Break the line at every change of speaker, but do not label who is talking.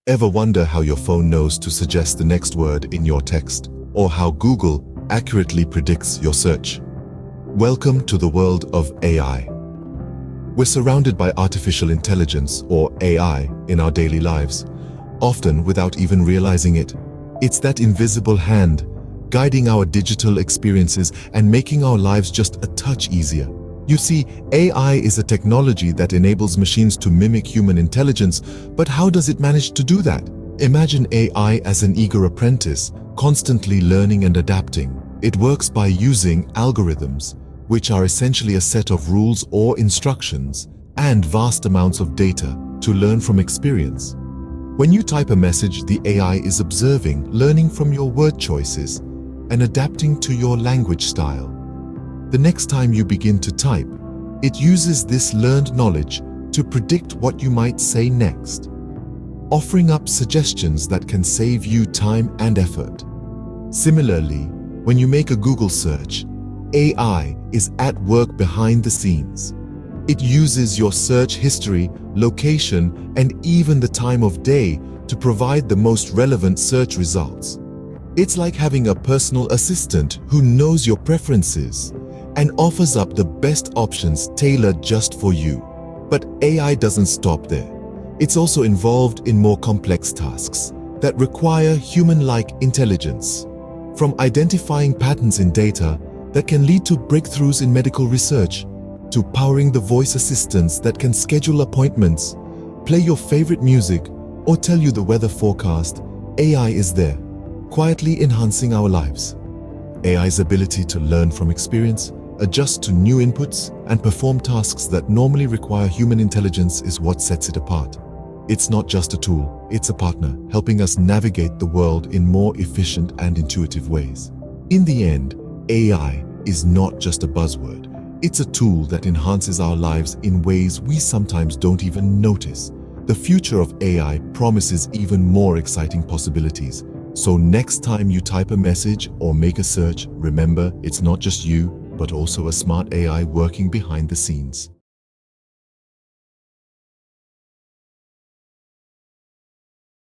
Ever wonder how your phone knows to suggest the next word in your text, or how Google accurately predicts your search? Welcome to the world of AI. We're surrounded by artificial intelligence, or AI, in our daily lives, often without even realizing it. It's that invisible hand, guiding our digital experiences and making our lives just a touch easier. You see, AI is a technology that enables machines to mimic human intelligence, but how does it manage to do that? Imagine AI as an eager apprentice, constantly learning and adapting. It works by using algorithms, which are essentially a set of rules or instructions, and vast amounts of data to learn from experience. When you type a message, the AI is observing, learning from your word choices, and adapting to your language style. The next time you begin to type, it uses this learned knowledge to predict what you might say next, offering up suggestions that can save you time and effort. Similarly, when you make a Google search, AI is at work behind the scenes. It uses your search history, location, and even the time of day to provide the most relevant search results. It's like having a personal assistant who knows your preferences and offers up the best options tailored just for you. But AI doesn't stop there. It's also involved in more complex tasks that require human-like intelligence, from identifying patterns in data that can lead to breakthroughs in medical research, to powering the voice assistants that can schedule appointments, play your favorite music, or tell you the weather forecast. AI is there, quietly enhancing our lives. AI's ability to learn from experience, adjust to new inputs, and perform tasks that normally require human intelligence is what sets it apart. It's not just a tool, it's a partner, helping us navigate the world in more efficient and intuitive ways. In the end, AI is not just a buzzword. It's a tool that enhances our lives in ways we sometimes don't even notice. The future of AI promises even more exciting possibilities. So next time you type a message or make a search, remember, it's not just you, but also a smart AI working behind the scenes.